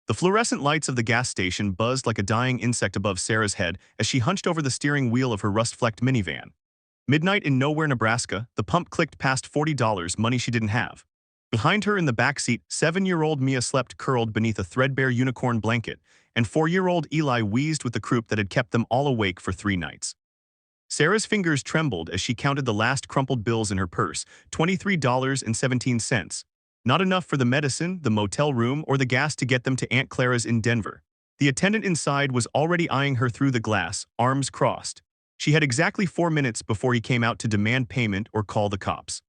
The fluorescent lights of the gas station buzzed like a dying insect above Sarah's head as she hunched over the steering wheel of her rust-flecked minivan. Midnight in nowhere, Nebraska, the pump clicked past $40, money she didn't have. Behind her in the back seat, 7-year-old Mia slept curled beneath a threadbare unicorn blanket, and 4-year-old Eli wheezed with the croup that had kept them all awake for 3 nights. Sarah's fingers trembled as she counted the last crumpled bills in her purse, $23.17. Not enough for the medicine, the motel room, or the gas to get them to Aunt Clara's in Denver. The attendant inside was already eyeing her through the glass, arms crossed. She had exactly 4 minutes before he came out to demand payment or call the cops.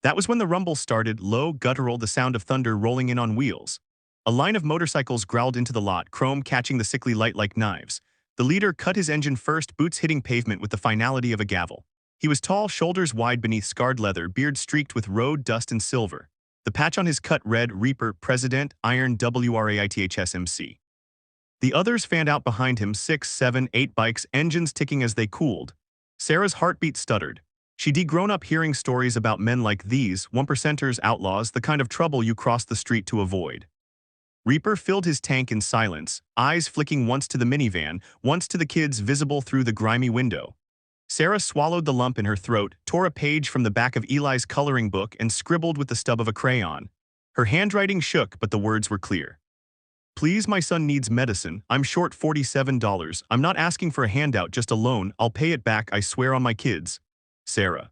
That was when the rumble started, low, guttural, the sound of thunder rolling in on wheels. A line of motorcycles growled into the lot, chrome catching the sickly light like knives. The leader cut his engine first, boots hitting pavement with the finality of a gavel. He was tall, shoulders wide beneath scarred leather, beard streaked with road dust and silver. The patch on his cut read Reaper, President, Iron WRAITHSMC. The others fanned out behind him, 6, 7, 8 bikes, engines ticking as they cooled. Sarah's heartbeat stuttered. She'd grown up hearing stories about men like these, 1%ers, outlaws, the kind of trouble you cross the street to avoid. Reaper filled his tank in silence, eyes flicking once to the minivan, once to the kids visible through the grimy window. Sarah swallowed the lump in her throat, tore a page from the back of Eli's coloring book, and scribbled with the stub of a crayon. Her handwriting shook, but the words were clear. Please, my son needs medicine. I'm short $47. I'm not asking for a handout, just a loan. I'll pay it back, I swear on my kids. Sarah.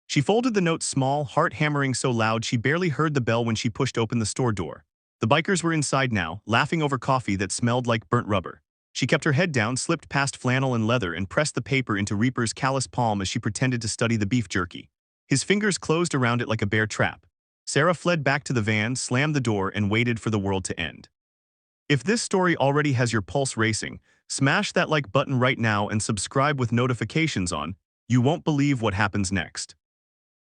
She folded the note small, heart hammering so loud she barely heard the bell when she pushed open the store door. The bikers were inside now, laughing over coffee that smelled like burnt rubber. She kept her head down, slipped past flannel and leather, and pressed the paper into Reaper's callous palm as she pretended to study the beef jerky. His fingers closed around it like a bear trap. Sarah fled back to the van, slammed the door, and waited for the world to end. If this story already has your pulse racing, smash that like button right now and subscribe with notifications on. You won't believe what happens next.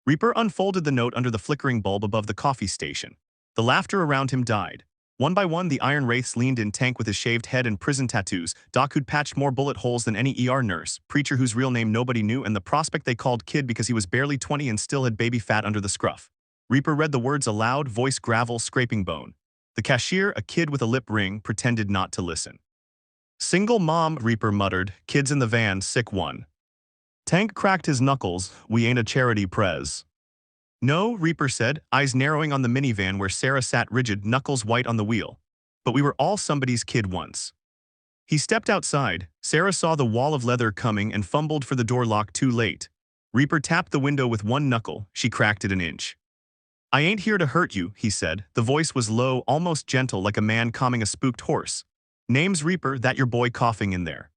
Reaper unfolded the note under the flickering bulb above the coffee station. The laughter around him died. One by one, the iron wraiths leaned in, Tank with his shaved head and prison tattoos, Doc who'd patched more bullet holes than any ER nurse, Preacher whose real name nobody knew, and the prospect they called Kid because he was barely 20 and still had baby fat under the scruff. Reaper read the words aloud, voice gravel, scraping bone. The cashier, a kid with a lip ring, pretended not to listen. Single mom, Reaper muttered, kids in the van, sick one. Tank cracked his knuckles, we ain't a charity prez. No, Reaper said, eyes narrowing on the minivan where Sarah sat rigid, knuckles white on the wheel. But we were all somebody's kid once. He stepped outside. Sarah saw the wall of leather coming and fumbled for the door lock too late. Reaper tapped the window with one knuckle. She cracked it an inch. I ain't here to hurt you, he said. The voice was low, almost gentle, like a man calming a spooked horse. Name's Reaper, that your boy coughing in there?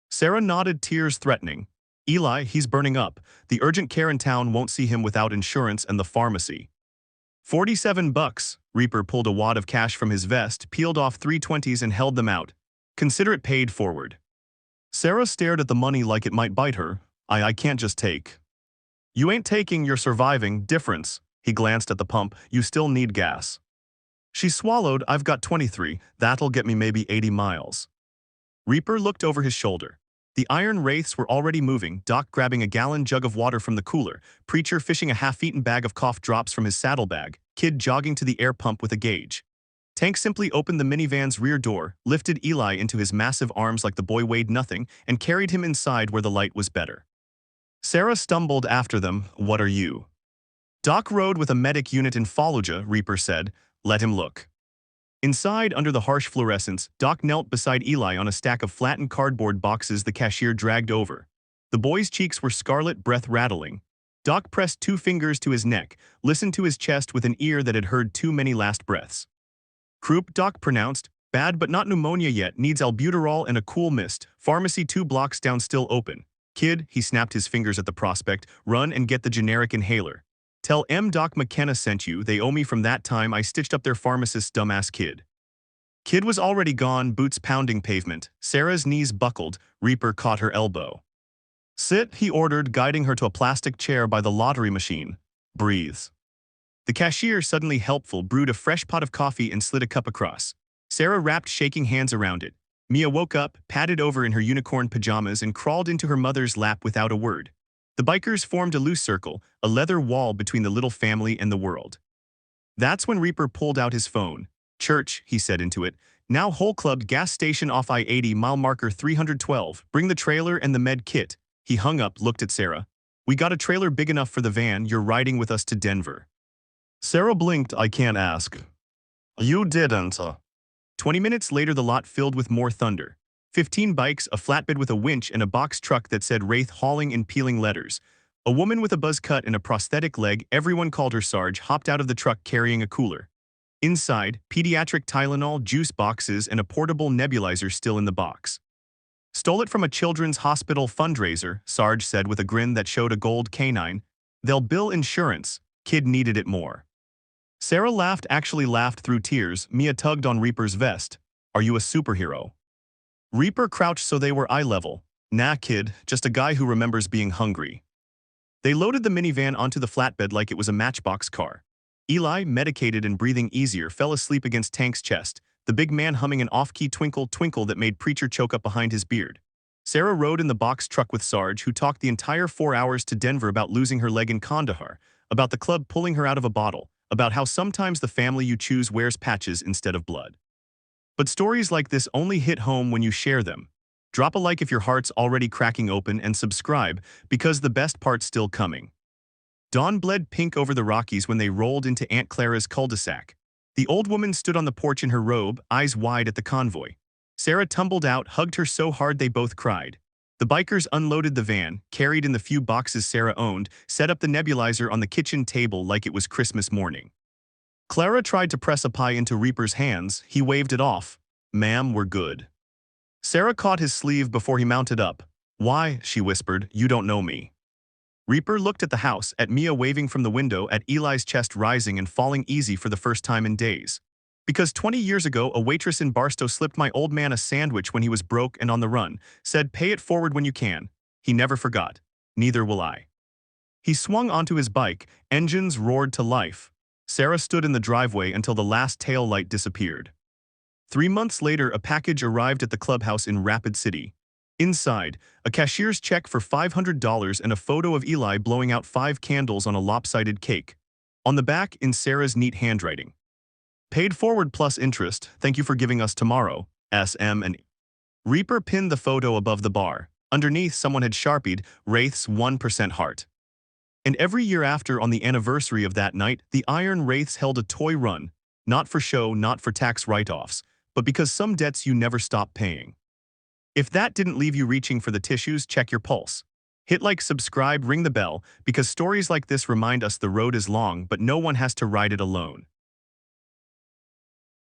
Sarah nodded, tears threatening. Eli, he's burning up. The urgent care in town won't see him without insurance and the pharmacy. $47. Reaper pulled a wad of cash from his vest, peeled off 320s and held them out. Consider it paid forward. Sarah stared at the money like it might bite her. I can't just take. You ain't taking, you're surviving. Difference. He glanced at the pump. You still need gas. She swallowed. I've got 23. That'll get me maybe 80 miles. Reaper looked over his shoulder. The iron wraiths were already moving, Doc grabbing a gallon jug of water from the cooler, Preacher fishing a half-eaten bag of cough drops from his saddlebag, Kid jogging to the air pump with a gauge. Tank simply opened the minivan's rear door, lifted Eli into his massive arms like the boy weighed nothing, and carried him inside where the light was better. Sarah stumbled after them. What are you? Doc rode with a medic unit in Fallujah, Reaper said. Let him look. Inside, under the harsh fluorescence, Doc knelt beside Eli on a stack of flattened cardboard boxes the cashier dragged over. The boy's cheeks were scarlet, breath rattling. Doc pressed 2 fingers to his neck, listened to his chest with an ear that had heard too many last breaths. Croup, Doc pronounced. Bad but not pneumonia yet, needs albuterol and a cool mist. Pharmacy 2 blocks down still open. Kid, he snapped his fingers at the prospect, run and get the generic inhaler. Tell Doc McKenna sent you, they owe me from that time I stitched up their pharmacist's dumbass kid. Kid was already gone, boots pounding pavement. Sarah's knees buckled. Reaper caught her elbow. Sit, he ordered, guiding her to a plastic chair by the lottery machine. Breathe. The cashier, suddenly helpful, brewed a fresh pot of coffee and slid a cup across. Sarah wrapped shaking hands around it. Mia woke up, padded over in her unicorn pajamas, and crawled into her mother's lap without a word. The bikers formed a loose circle, a leather wall between the little family and the world. That's when Reaper pulled out his phone. Church, he said into it. Now whole clubbed gas station off I-80 mile marker 312. Bring the trailer and the med kit. He hung up, looked at Sarah. We got a trailer big enough for the van. You're riding with us to Denver. Sarah blinked. I can't ask. You didn't. 20 minutes later, the lot filled with more thunder. 15 bikes, a flatbed with a winch, and a box truck that said Wraith hauling in peeling letters. A woman with a buzz cut and a prosthetic leg, everyone called her Sarge, hopped out of the truck carrying a cooler. Inside, pediatric Tylenol, juice boxes, and a portable nebulizer still in the box. Stole it from a children's hospital fundraiser, Sarge said with a grin that showed a gold canine. They'll bill insurance. Kid needed it more. Sarah laughed, actually laughed through tears. Mia tugged on Reaper's vest. Are you a superhero? Reaper crouched so they were eye level. Nah, kid, just a guy who remembers being hungry. They loaded the minivan onto the flatbed like it was a matchbox car. Eli, medicated and breathing easier, fell asleep against Tank's chest, the big man humming an off-key twinkle twinkle that made Preacher choke up behind his beard. Sarah rode in the box truck with Sarge, who talked the entire 4 hours to Denver about losing her leg in Kandahar, about the club pulling her out of a bottle, about how sometimes the family you choose wears patches instead of blood. But stories like this only hit home when you share them. Drop a like if your heart's already cracking open and subscribe, because the best part's still coming. Dawn bled pink over the Rockies when they rolled into Aunt Clara's cul-de-sac. The old woman stood on the porch in her robe, eyes wide at the convoy. Sarah tumbled out, hugged her so hard they both cried. The bikers unloaded the van, carried in the few boxes Sarah owned, set up the nebulizer on the kitchen table like it was Christmas morning. Clara tried to press a pie into Reaper's hands. He waved it off. Ma'am, we're good. Sarah caught his sleeve before he mounted up. Why, she whispered, you don't know me. Reaper looked at the house, at Mia waving from the window, at Eli's chest rising and falling easy for the first time in days. Because 20 years ago, a waitress in Barstow slipped my old man a sandwich when he was broke and on the run, said pay it forward when you can. He never forgot. Neither will I. He swung onto his bike, engines roared to life. Sarah stood in the driveway until the last tail light disappeared. 3 months later, a package arrived at the clubhouse in Rapid City. Inside, a cashier's check for $500 and a photo of Eli blowing out 5 candles on a lopsided cake. On the back, in Sarah's neat handwriting. Paid forward plus interest, thank you for giving us tomorrow, SM and Reaper pinned the photo above the bar. Underneath, someone had sharpied, Wraiths 1% heart. And every year after, on the anniversary of that night, the Iron Wraiths held a toy run. Not for show, not for tax write-offs, but because some debts you never stop paying. If that didn't leave you reaching for the tissues, check your pulse. Hit like, subscribe, ring the bell, because stories like this remind us the road is long, but no one has to ride it alone.